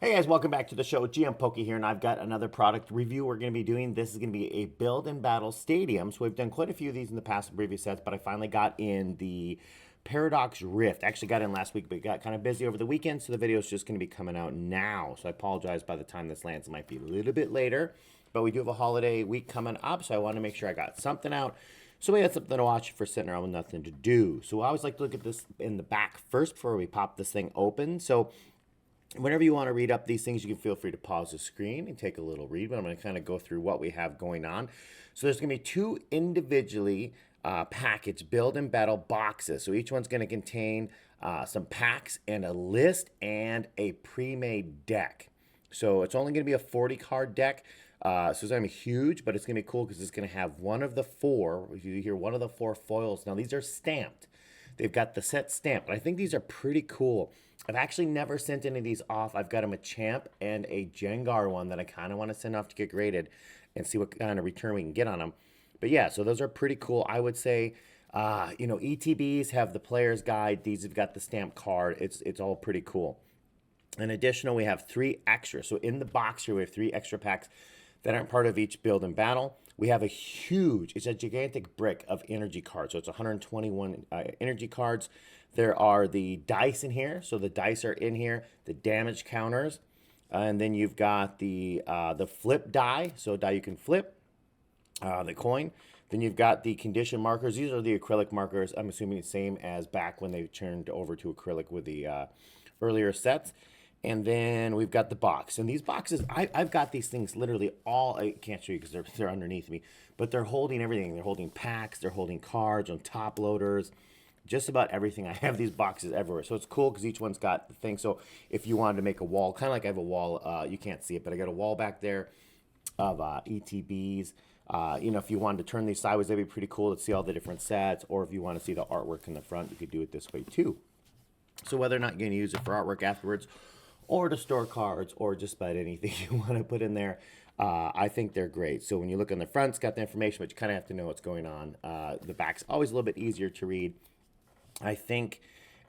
Hey guys, welcome back to the show. GM Pokey here, and I've got another product review we're going to be doing. This is going to be a build and battle stadium. So we've done quite a few of these in the past and previous sets, but I finally got in the Paradox Rift. Actually got in last week, but got kind of busy over the weekend, so the video is just going to be coming out now. So I apologize by the time this lands, it might be a little bit later, but we do have a holiday week coming up, so I want to make sure I got something out. So we had something to watch for sitting around with nothing to do. So I always like to look at this in the back first before we pop this thing open. So whenever you want to read up these things, you can feel free to pause the screen and take a little read, but I'm going to kind of go through what we have going on. So there's going to be two individually packaged build and battle boxes. So each one's going to contain some packs and a list and a pre-made deck. So it's only going to be a 40 card deck. So it's going to be huge, but it's going to be cool because it's going to have one of the four, if you hear one of the four foils. Now these are stamped. They've got the set stamped, but I think these are pretty cool. I've actually never sent any of these off. I've got them a Champ and a Jengar one that I kind of want to send off to get graded and see what kind of return we can get on them. But yeah, so those are pretty cool. I would say, ETBs have the player's guide. These have got the stamped card. It's all pretty cool. In addition, we have 3 extra. So in the box here, we have 3 extra packs that aren't part of each build and battle. We have it's a gigantic brick of energy cards. So it's 121 energy cards. There are the dice in here. So the dice are in here, the damage counters. And then you've got the flip die. So a die you can flip, the coin. Then you've got the condition markers. These are the acrylic markers. I'm assuming the same as back when they turned over to acrylic with the earlier sets. And then we've got the box. And these boxes, I've got these things literally all, I can't show you because they're underneath me, but they're holding everything. They're holding packs, they're holding cards on top loaders, just about everything. I have these boxes everywhere. So it's cool because each one's got the thing. So if you wanted to make a wall, kind of like I have a wall, you can't see it, but I got a wall back there of ETBs. If you wanted to turn these sideways, that'd be pretty cool to see all the different sets. Or if you want to see the artwork in the front, you could do it this way too. So whether or not you're going to use it for artwork afterwards, or to store cards, or just about anything you want to put in there, I think they're great. So when you look on the front, it's got the information, but you kind of have to know what's going on. The back's always a little bit easier to read. I think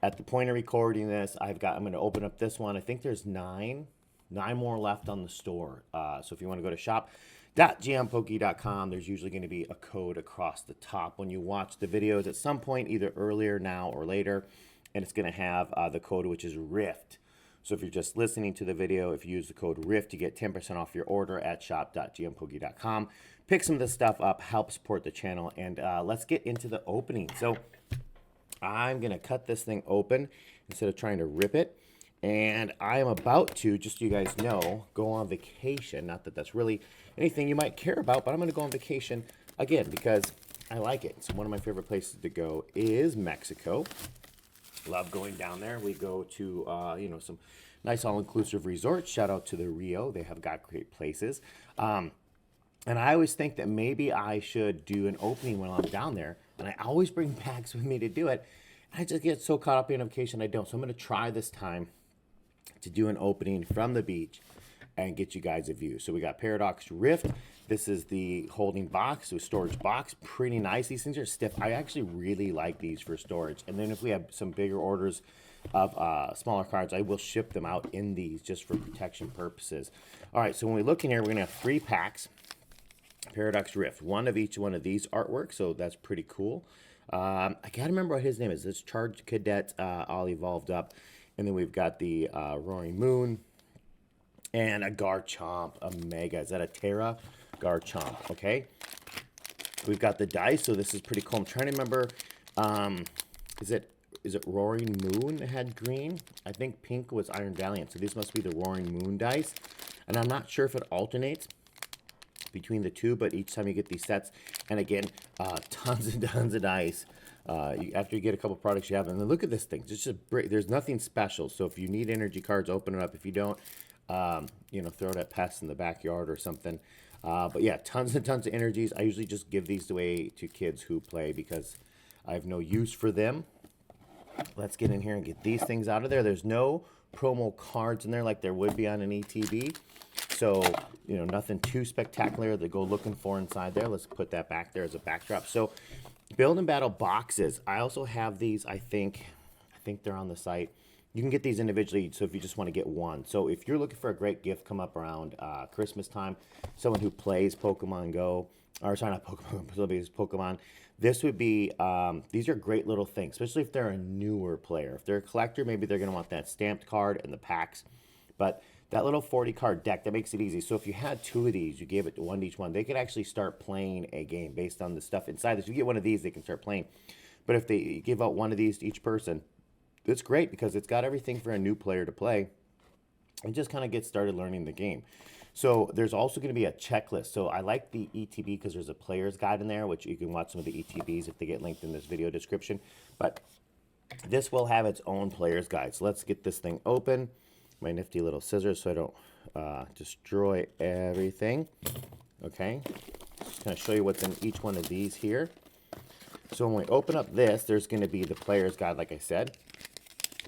at the point of recording this, I'm going to open up this one. I think there's nine more left on the store. So if you want to go to shop.gmpokey.com, there's usually going to be a code across the top when you watch the videos at some point, either earlier, now, or later, and it's going to have the code, which is RIFT. So if you're just listening to the video, if you use the code RIFT, you get 10% off your order at shop.gmpokey.com. Pick some of this stuff up, help support the channel, and let's get into the opening. So I'm going to cut this thing open instead of trying to rip it. And I am about to, just so you guys know, go on vacation. Not that that's really anything you might care about, but I'm going to go on vacation again because I like it. So one of my favorite places to go is Mexico. Love going down there. We go to, some nice all-inclusive resorts. Shout out to the Rio. They have got great places. And I always think that maybe I should do an opening when I'm down there. And I always bring packs with me to do it. I just get so caught up in vacation I don't. So I'm going to try this time to do an opening from the beach and get you guys a view. So we got Paradox Rift. This is the holding box, so storage box. Pretty nice. These things are stiff. I actually really like these for storage. And then if we have some bigger orders of smaller cards, I will ship them out in these just for protection purposes. All right, so when we look in here, we're going to have 3 packs. Paradox Rift, one of each one of these artworks, so that's pretty cool. I can't remember what his name is. It's Charged Cadet, all evolved up. And then we've got the Roaring Moon and a Garchomp, a Mega. Is that a Terra? Garchomp, okay? We've got the dice, so this is pretty cool. I'm trying to remember, is it Roaring Moon that had green? I think pink was Iron Valiant, so these must be the Roaring Moon dice. And I'm not sure if it alternates between the two, but each time you get these sets, and again, tons and tons of dice. After you get a couple products you have, and then look at this thing. It's just there's nothing special. So if you need energy cards, open it up. If you don't, throw it at pests in the backyard or something. But yeah, tons and tons of energies. I usually just give these away to kids who play because I have no use for them. Let's get in here and get these things out of there. There's no promo cards in there like there would be on an ETB. So, nothing too spectacular to go looking for inside there. Let's put that back there as a backdrop. So, build and battle boxes. I also have these, I think they're on the site. You can get these individually, so if you just want to get one. So if you're looking for a great gift come up around Christmas time, someone who plays Pokemon Go, or sorry, not Pokemon, Pokemon, this would be, these are great little things, especially if they're a newer player. If they're a collector, maybe they're going to want that stamped card and the packs. But that little 40 card deck, that makes it easy. So if you had two of these, you gave it to one to each one, they could actually start playing a game based on the stuff inside this. If you get one of these, they can start playing. But if they give out one of these to each person, it's great because it's got everything for a new player to play and just kind of get started learning the game. So there's also going to be a checklist. So I like the ETB because there's a player's guide in there, which you can watch some of the ETBs if they get linked in this video description. But this will have its own player's guide. So let's get this thing open. My nifty little scissors so I don't destroy everything. Okay, just going to show you what's in each one of these here. So when we open up this, there's going to be the player's guide, like I said.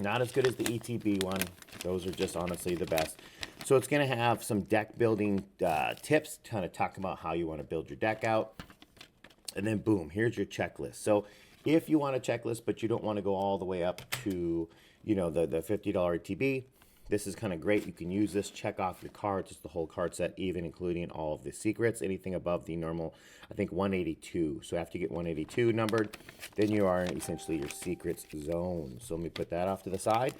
Not as good as the ETB one. Those are just honestly the best. So it's going to have some deck building tips, kind of talk about how you want to build your deck out. And then boom, here's your checklist. So if you want a checklist, but you don't want to go all the way up to, you know, the $50 ETB, this is kind of great. You can use this, check off your cards, just the whole card set, even including all of the secrets, anything above the normal, I think 182. So after you get 182 numbered, then you are in essentially your secrets zone. So let me put that off to the side.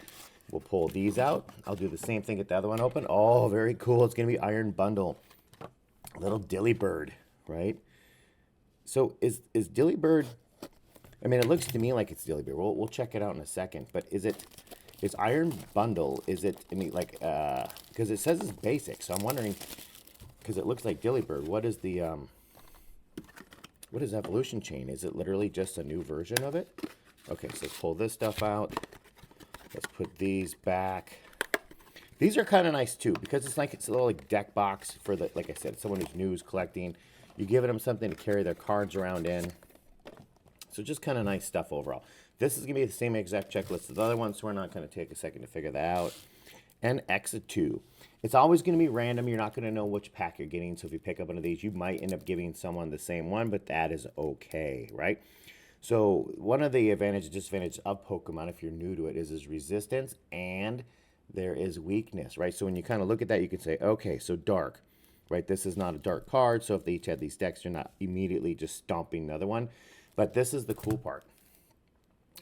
We'll pull these out. I'll do the same thing, get the other one open. Oh, very cool. It's going to be Iron Bundle. Little Dillybird, right? So is Dillybird, I mean, it looks to me like it's Dillybird. We'll check it out in a second, but is Iron Bundle, is it, I mean, like, because it says it's basic, so I'm wondering, because it looks like Dillybird, what is the, what is Evolution Chain? Is it literally just a new version of it? Okay, so let's pull this stuff out. Let's put these back. These are kind of nice, too, because it's a little, like, deck box for the, like I said, someone who's new, is collecting. You're giving them something to carry their cards around in. So just kind of nice stuff overall. This is going to be the same exact checklist as the other ones, so we're not going to take a second to figure that out. And X2. It's always going to be random. You're not going to know which pack you're getting. So if you pick up one of these, you might end up giving someone the same one, but that is okay, right? So one of the advantages, disadvantages of Pokemon, if you're new to it, is resistance and there is weakness, right? So when you kind of look at that, you can say, okay, so dark, right? This is not a dark card. So if they each had these decks, you're not immediately just stomping another one. But this is the cool part.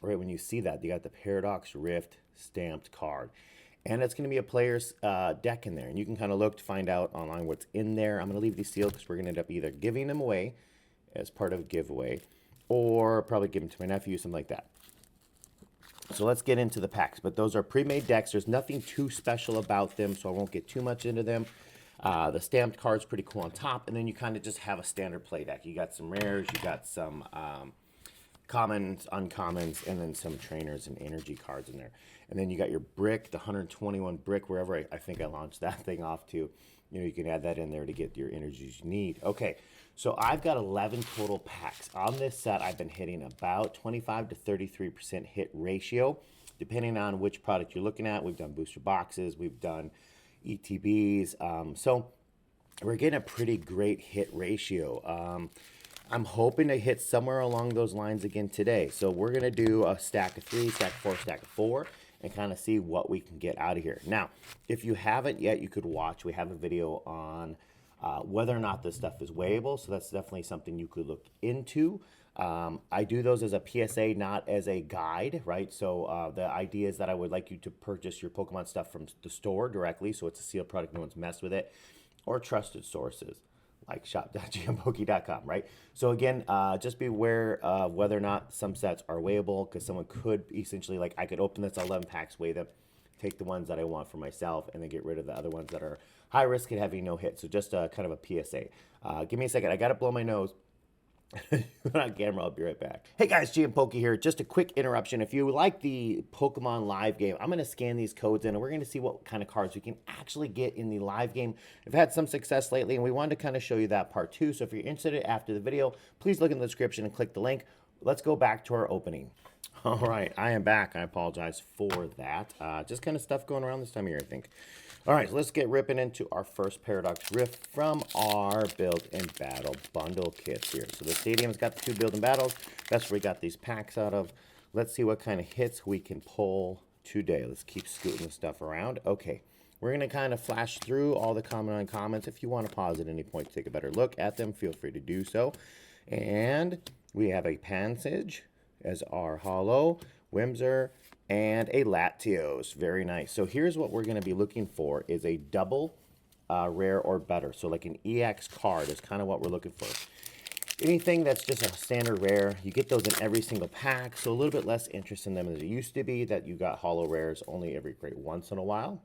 Right, when you see that, you got the Paradox Rift stamped card. And it's going to be a player's deck in there. And you can kind of look to find out online what's in there. I'm going to leave these sealed because we're going to end up either giving them away as part of a giveaway or probably give them to my nephew, something like that. So let's get into the packs. But those are pre-made decks. There's nothing too special about them, so I won't get too much into them. The stamped card's pretty cool on top. And then you kind of just have a standard play deck. You got some rares, you got some commons, uncommons, and then some trainers and energy cards in there. And then you got your brick, the 121 brick, wherever I think I launched that thing off to. You know, you can add that in there to get your energies you need. Okay, so I've got 11 total packs. On this set, I've been hitting about 25 to 33% hit ratio, depending on which product you're looking at. We've done booster boxes, we've done ETBs. So we're getting a pretty great hit ratio. I'm hoping to hit somewhere along those lines again today. So we're going to do a stack of 3, stack of 4, stack of 4, and kind of see what we can get out of here. Now, if you haven't yet, you could watch. We have a video on whether or not this stuff is weighable, so that's definitely something you could look into. I do those as a PSA, not as a guide, right? So the idea is that I would like you to purchase your Pokemon stuff from the store directly, so it's a sealed product, no one's messed with it, or trusted sources like shop.gmpoke.com, right? So again, just be aware of whether or not some sets are weighable, because someone could essentially, like, I could open this 11 packs, weigh them, take the ones that I want for myself, and then get rid of the other ones that are high risk and having no hit. So just kind of a PSA. Give me a second. I got to blow my nose. On camera, I'll be right back. Hey guys, GM Poke here. Just a quick interruption. If you like the Pokemon live game, I'm going to scan these codes in and we're going to see what kind of cards we can actually get in the live game. I've had some success lately and we wanted to kind of show you that part too. So if you're interested after the video, please look in the description and click the link. Let's go back to our opening. All right, I am back. I apologize for that. Just kind of stuff going around this time of year, I think. All right, so let's get ripping into our first Paradox Rift from our Build and Battle bundle kits here. So the stadium's got the 2 Build and Battles. That's where we got these packs out of. Let's see what kind of hits we can pull today. Let's keep scooting the stuff around. Okay, we're going to kind of flash through all the common uncommons. If you want to pause at any point to take a better look at them, feel free to do so. And we have a Pansage as our Holo, Whimsir, and a Latios. Very nice. So here's what we're going to be looking for is a double rare or better. So like an EX card is kind of what we're looking for. Anything that's just a standard rare, you get those in every single pack, so a little bit less interest in them than it used to be, that you got holo rares only every crate once in a while,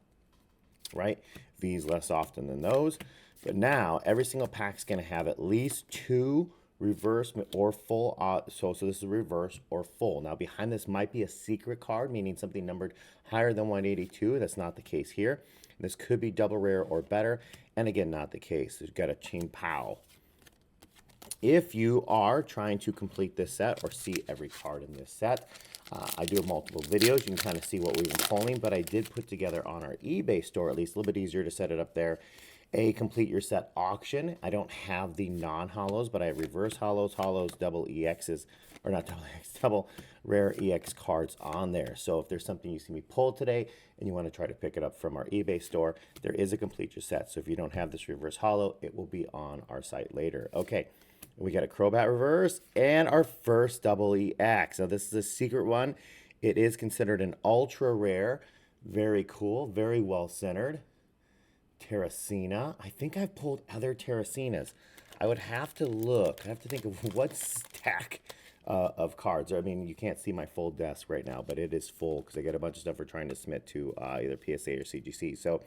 right? V's less often than those. But now, every single pack's going to have at least 2 reverse or full, so this is reverse or full. Now, behind this might be a secret card, meaning something numbered higher than 182. That's not the case here. This could be double rare or better, and again, not the case. We've got a Ching Pao. If you are trying to complete this set or see every card in this set, I do have multiple videos. You can kind of see what we've been pulling, but I did put together on our eBay store, at least a little bit easier to set it up there, a complete your set auction. I don't have the non-holos, but I have reverse holos, double EXs, or not double EX, double rare EX cards on there. So if there's something you see me pull today and you want to try to pick it up from our eBay store, there is a complete your set. So if you don't have this reverse holo, it will be on our site later. Okay. We got a Crobat reverse and our first double EX. Now this is a secret one. It is considered an ultra rare. Very cool, very well centered. Terracina. I think I've pulled other Terracinas. I would have to look. I have to think of what stack of cards. I mean, you can't see my full desk right now, but it is full because I got a bunch of stuff we're trying to submit to either PSA or CGC. So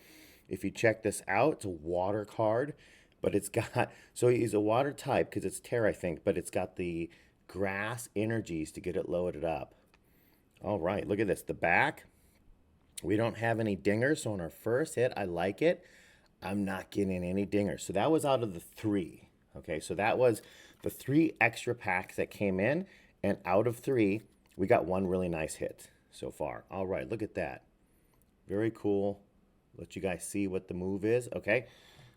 if you check this out, it's a water card. But it's got, so he's a water type because it's Terra, I think, but it's got the grass energies to get it loaded up. All right, look at this. The back, we don't have any dingers. So on our first hit, I like it. I'm not getting any dingers. So that was out of the 3. Okay, so that was the 3 extra packs that came in. And out of 3, we got 1 really nice hit so far. All right, look at that. Very cool. Let you guys see what the move is. Okay.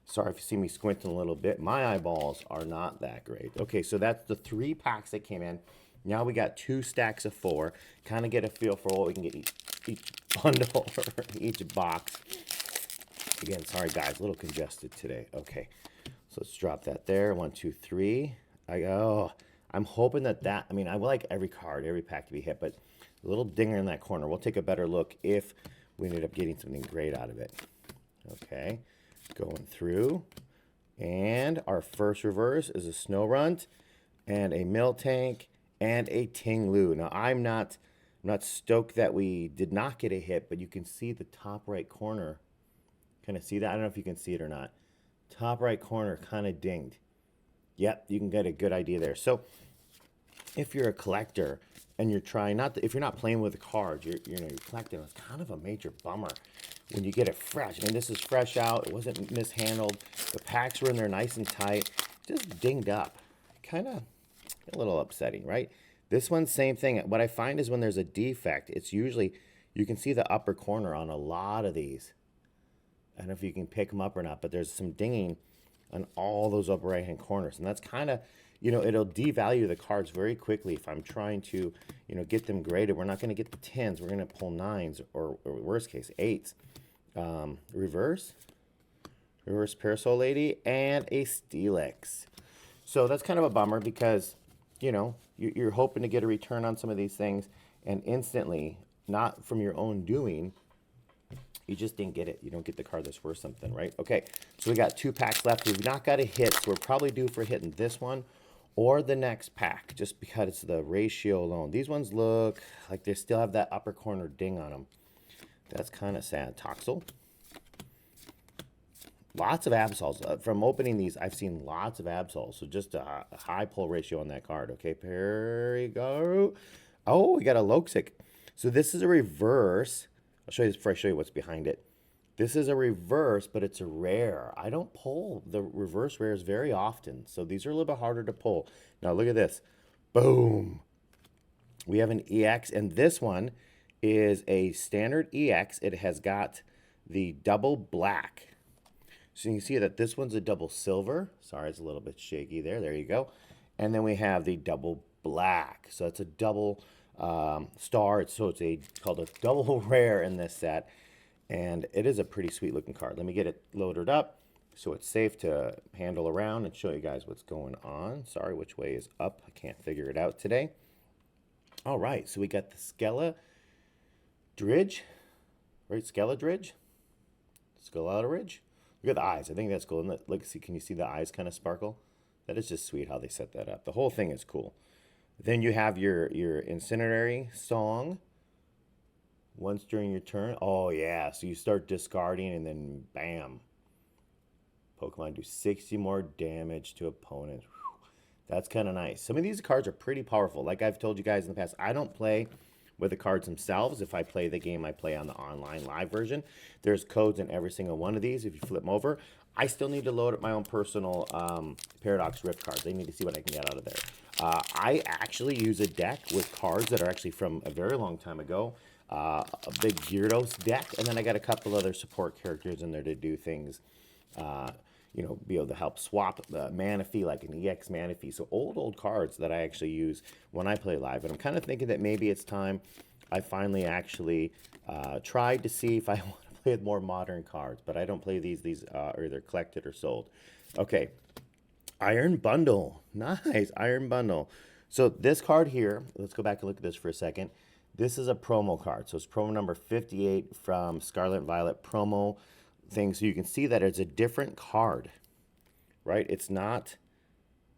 Sorry if you see me squinting a little bit. My eyeballs are not that great. Okay, so that's the 3 packs that came in. Now we got 2 stacks of 4. Kind of get a feel for what we can get each bundle or each box. Again, sorry guys, a little congested today. Okay, so let's drop that there. 1, 2, 3. I'm hoping I mean, I would like every card, every pack to be hit, but a little dinger in that corner. We'll take a better look if we ended up getting something great out of it. Okay. Going through, and our first reverse is a Snorunt and a Miltank and a Tinglu. Now I'm not stoked that we did not get a hit, but you can see the top right corner. Can I see that? I don't know if you can see it or not. Top right corner kind of dinged. Yep, you can get a good idea there. So if you're a collector and you're trying if you're not playing with the cards, you're collecting, it's kind of a major bummer when you get it fresh. I mean, this is fresh out. It wasn't mishandled. The packs were in there nice and tight. Just dinged up. Kind of a little upsetting, right? This one, same thing. What I find is when there's a defect, it's usually, you can see the upper corner on a lot of these. I don't know if you can pick them up or not, but there's some dinging on all those upper right-hand corners. And that's kind of, it'll devalue the cards very quickly if I'm trying to, get them graded. We're not going to get the 10s. We're going to pull 9s or worst case, 8s. Reverse Parasol Lady, and a Steelix. So that's kind of a bummer because, you're hoping to get a return on some of these things, and instantly, not from your own doing, you just didn't get it. You don't get the card that's worth something, right? Okay, so we got 2 packs left. We've not got a hit, so we're probably due for hitting this one or the next pack, just because it's the ratio alone. These ones look like they still have that upper corner ding on them. That's kind of sad. Toxel. Lots of Absols. From opening these, I've seen lots of Absols. So just a high pull ratio on that card. Okay, Perigaru. Oh, we got a Loxic. So this is a reverse. I'll show you this before I show you what's behind it. This is a reverse, but it's a rare. I don't pull the reverse rares very often. So these are a little bit harder to pull. Now look at this. Boom. We have an EX, and this one is a standard EX. It has got the double black. So you can see that this one's a double silver. Sorry, it's a little bit shaky there. There you go. And then we have the double black. So it's a double star. So it's called a double rare in this set, and it is a pretty sweet looking card. Let me get it loaded up so it's safe to handle around and show you guys what's going on. Sorry, which way is up? I can't figure it out today. All right, so we got the Skeledridge, right? Skeledridge, Skeledridge. Look at the eyes. I think that's cool. And look, see, can you see the eyes kind of sparkle? That is just sweet how they set that up. The whole thing is cool. Then you have your incinerary song. Once during your turn. Oh yeah, so you start discarding and then bam. Pokemon do 60 more damage to opponents. Whew. That's kind of nice. Some of these cards are pretty powerful. Like I've told you guys in the past, I don't play with the cards themselves. If I play the game, I play on the online live version. There's codes in every single one of these. If you flip them over, I still need to load up my own personal Paradox Rift cards. I need to see what I can get out of there. I actually use a deck with cards that are actually from a very long time ago. A big Gyarados deck, and then I got a couple other support characters in there to do things. You know, be able to help swap the Manaphy, like an EX Manaphy. So old cards that I actually use when I play live. And I'm kind of thinking that maybe it's time I finally actually tried to see if I want to play with more modern cards. But I don't play these. These are either collected or sold. Okay, Iron Bundle. Nice, Iron Bundle. So this card here, let's go back and look at this for a second. This is a promo card. So it's promo number 58 from Scarlet Violet promo thing. So you can see that it's a different card, right? It's not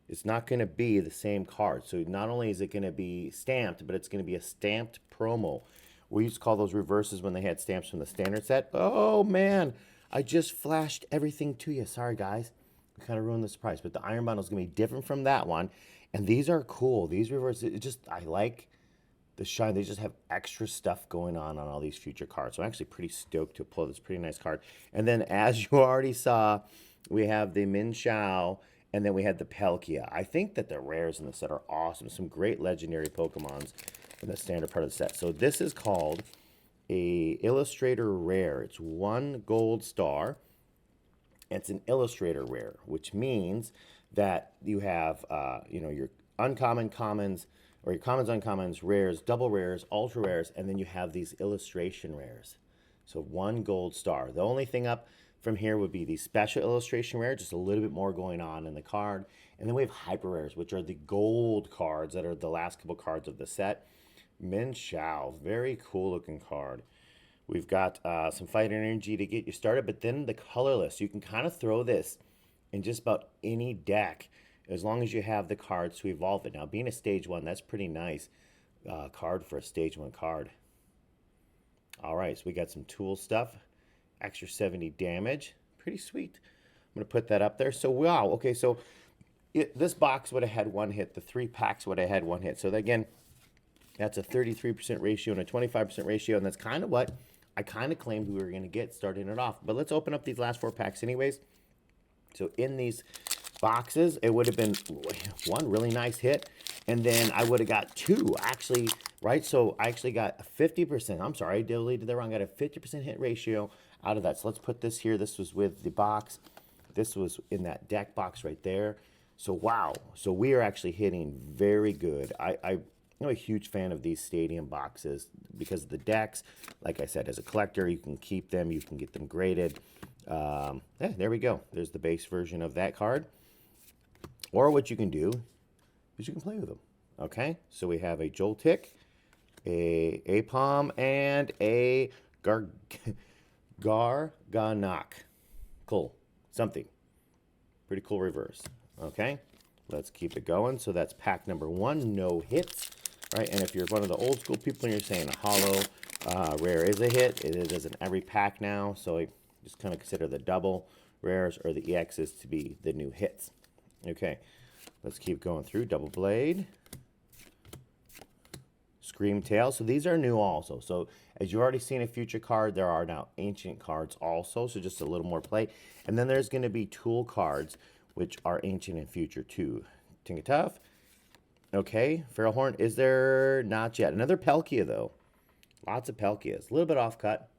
going to be the same card. So not only is it going to be stamped, but it's going to be a stamped promo. We used to call those reverses when they had stamps from the standard set. Oh man, I just flashed everything to you. Sorry guys, we kind of ruined the surprise. But the Iron Bundle is going to be different from that one, and these are cool. These reverses, I like the shine. They just have extra stuff going on all these future cards. So I'm actually pretty stoked to pull this pretty nice card. And then as you already saw, we have the Min Xiao, and then we had the Palkia. I think that the rares in the set are awesome. Some great legendary Pokemons in the standard part of the set. So this is called a Illustrator Rare. It's 1 gold star. It's an Illustrator Rare, which means that you have you know, your uncommon, commons, or your commons, uncommons, rares, double rares, ultra rares, and then you have these illustration rares. So 1 gold star. The only thing up from here would be the special illustration rare, just a little bit more going on in the card. And then we have hyper rares, which are the gold cards that are the last couple cards of the set. Min Xiao, very cool looking card. We've got some fight energy to get you started, but then the colorless. You can kind of throw this in just about any deck, as long as you have the cards to evolve it. Now, being a stage 1, that's pretty nice card for a stage 1 card. All right, so we got some tool stuff. Extra 70 damage. Pretty sweet. I'm going to put that up there. So, wow. Okay, so this box would have had 1 hit. The 3 packs would have had 1 hit. So, again, that's a 33% ratio and a 25% ratio, and that's kind of what I kind of claimed we were going to get starting it off. But let's open up these last 4 packs anyways. So, in these boxes, it would have been 1 really nice hit, and then I would have got 2 actually, right? So I actually got a 50%. I'm sorry, I deleted that wrong. I got a 50% hit ratio out of that. So let's put this here. This was with the box. This was in that deck box right there. So wow. So we are actually hitting very good. I'm a huge fan of these stadium boxes because of the decks. Like I said, as a collector, you can keep them. You can get them graded. Yeah, there we go. There's the base version of that card. Or what you can do is you can play with them. Okay, so we have a Joltik, a Apom, and a Garganok. Cool. Something. Pretty cool reverse. Okay, let's keep it going. So that's pack number 1, no hits. Right, and if you're one of the old school people and you're saying a holo rare is a hit, it is in every pack now. So I just kind of consider the double rares or the EXs to be the new hits. Okay, let's keep going through. Double Blade, Scream Tail. So these are new also. So as you've already seen a future card, there are now ancient cards also. So just a little more play. And then there's going to be tool cards, which are ancient and future too. Tinkatuff. Okay, Feralhorn. Is there? Not yet. Another Palkia though. Lots of Palkias. A little bit off cut.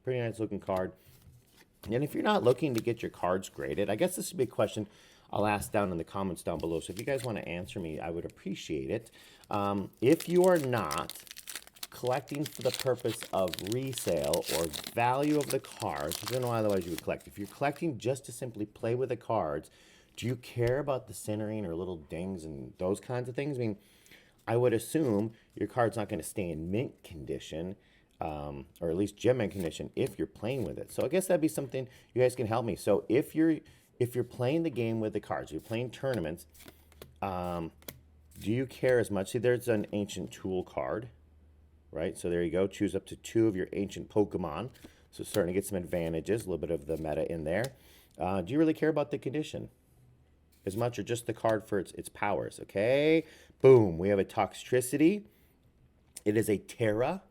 Pretty nice looking card. And if you're not looking to get your cards graded, I guess this would be a question I'll ask down in the comments down below. So if you guys want to answer me, I would appreciate it. If you are not collecting for the purpose of resale or value of the cards, I don't know why otherwise you would collect. If you're collecting just to simply play with the cards, do you care about the centering or little dings and those kinds of things? I mean, I would assume your card's not going to stay in mint condition, or at least gem mint condition if you're playing with it. So I guess that'd be something you guys can help me. So if you're playing the game with the cards, you're playing tournaments, do you care as much? See, there's an ancient tool card, right? So there you go. Choose up to 2 of your ancient Pokemon. So starting to get some advantages, a little bit of the meta in there. Do you really care about the condition as much, or just the card for its powers? Okay, boom, we have a Toxtricity. It is a Terra.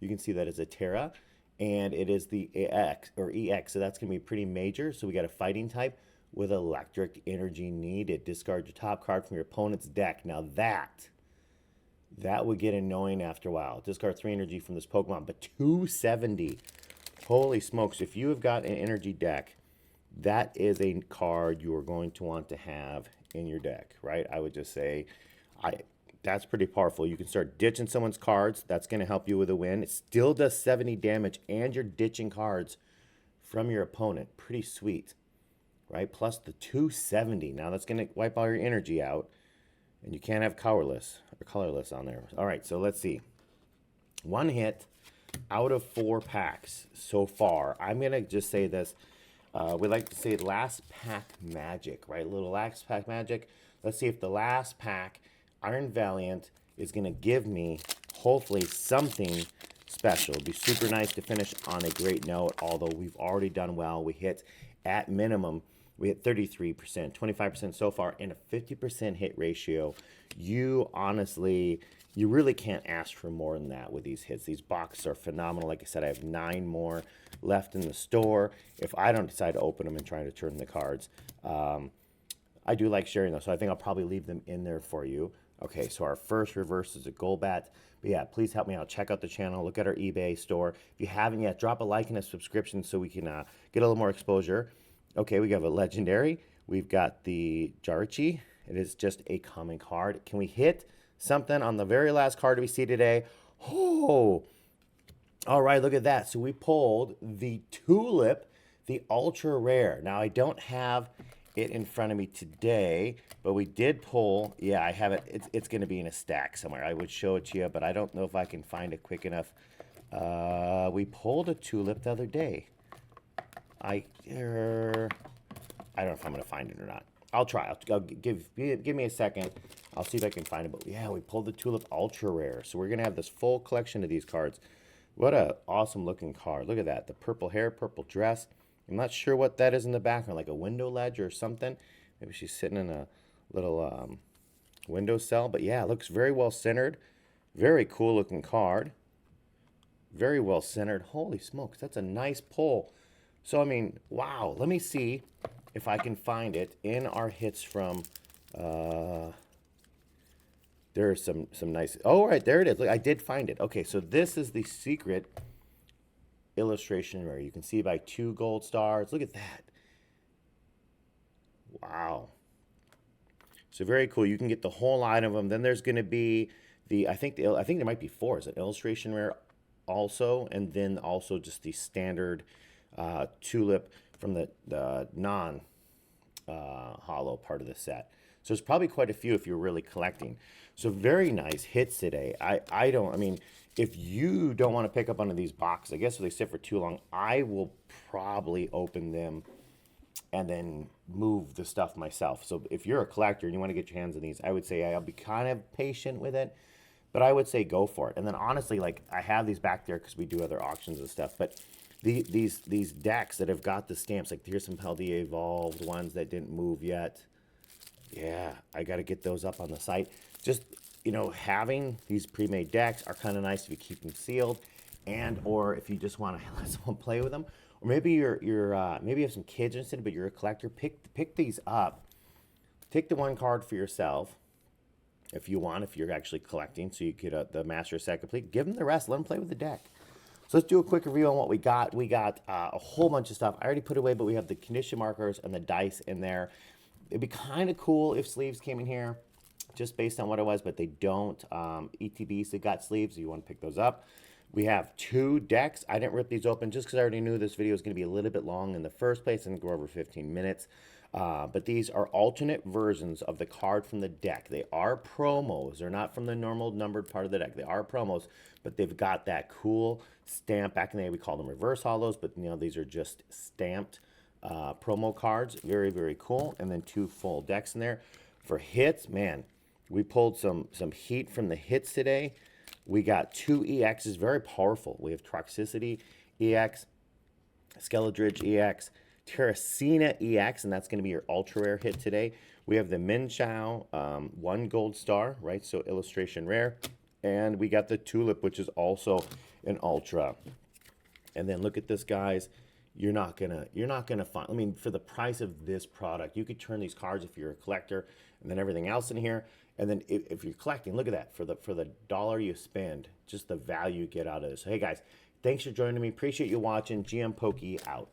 You can see that as a Terra, and it is the EX, so that's going to be pretty major. So we got a fighting type with electric energy needed. Discard your top card from your opponent's deck. Now that would get annoying after a while. Discard 3 energy from this Pokemon, but 270. Holy smokes, if you have got an energy deck, that is a card you are going to want to have in your deck, right? I would just say that's pretty powerful. You can start ditching someone's cards. That's going to help you with a win. It still does 70 damage, and you're ditching cards from your opponent. Pretty sweet, right? Plus the 270. Now that's going to wipe all your energy out, and you can't have colorless on there. All right, so let's see. 1 hit out of 4 packs so far. I'm going to just say this. We like to say last pack magic, right? Little last pack magic. Let's see if the last pack, Iron Valiant, is going to give me, hopefully, something special. It'd be super nice to finish on a great note, although we've already done well. We hit, at minimum, we hit 33%, 25% so far, and a 50% hit ratio. You honestly, you really can't ask for more than that with these hits. These boxes are phenomenal. Like I said, I have 9 more left in the store. If I don't decide to open them and try to turn the cards, I do like sharing those, so I think I'll probably leave them in there for you. Okay, so our first reverse is a Golbat. But yeah, please help me out. Check out the channel. Look at our eBay store. If you haven't yet, drop a like and a subscription so we can get a little more exposure. Okay, we have a legendary. We've got the Jarichi. It is just a common card. Can we hit something on the very last card we see today? Oh, all right, look at that. So we pulled the Tulip, the ultra rare. Now, I don't have it in front of me today, but we did pull, yeah, I have it. It's going to be in a stack somewhere. I would show it to you, but I don't know if I can find it quick enough. We pulled a Tulip the other day. I don't know if I'm going to find it or not. I'll try. I'll give me a second. I'll see if I can find it. But yeah, we pulled the Tulip ultra rare. So we're going to have this full collection of these cards. What a awesome looking card. Look at that. The purple hair, purple dress. I'm not sure what that is in the background, like a window ledge or something. Maybe she's sitting in a little window cell. But yeah, it looks very well centered. Very cool looking card. Very well centered. Holy smokes, that's a nice pull. So, I mean, wow. Let me see if I can find it in our hits from... There's some nice... Oh, right, there it is. Look, I did find it. Okay, so this is the secret illustration rare. You can see by 2 gold stars. Look at that. Wow. So very cool. You can get the whole line of them. Then there's going to be I think there might be 4. Is it illustration rare also, and then also just the standard Tulip from the non Holo part of the set. So there's probably quite a few if you're really collecting. So very nice hits today. I mean, if you don't want to pick up one of these boxes, I guess if they sit for too long, I will probably open them and then move the stuff myself. So if you're a collector and you want to get your hands on these, I would say I'll be kind of patient with it, but I would say go for it. And then honestly, like, I have these back there because we do other auctions and stuff, but these decks that have got the stamps, like here's some Paldea Evolved ones that didn't move yet. Yeah, I got to get those up on the site. Just, you know, having these pre-made decks are kind of nice if you keep them sealed, and or if you just want to let someone play with them, or maybe maybe you have some kids interested, but you're a collector. Pick these up. Take the one card for yourself if you want, if you're actually collecting, so you get the master set complete. Give them the rest. Let them play with the deck. So let's do a quick review on what we got. We got a whole bunch of stuff. I already put away, but we have the condition markers and the dice in there. It'd be kind of cool if sleeves came in here, just based on what it was, but they don't. ETBs that got sleeves, you want to pick those up. We have 2 decks. I didn't rip these open just because I already knew this video was going to be a little bit long in the first place and go over 15 minutes. But these are alternate versions of the card from the deck. They are promos. They're not from the normal numbered part of the deck. They are promos, but they've got that cool stamp. Back in the day, we called them reverse holos, but these are just stamped promo cards. Very, very cool. And then 2 full decks in there. For hits, man, we pulled some heat from the hits today. We got 2 EXs, very powerful. We have Toxicity EX, Skeledridge EX, Terracina EX, and that's going to be your ultra rare hit today. We have the Minchao, 1 gold star, right? So illustration rare. And we got the Tulip, which is also an ultra. And then look at this, guys. You're not gonna find. I mean, for the price of this product, you could turn these cards if you're a collector, and then everything else in here. And then if you're collecting, look at that. For the dollar you spend, just the value you get out of this. So, hey guys, thanks for joining me. Appreciate you watching. GM Pokey out.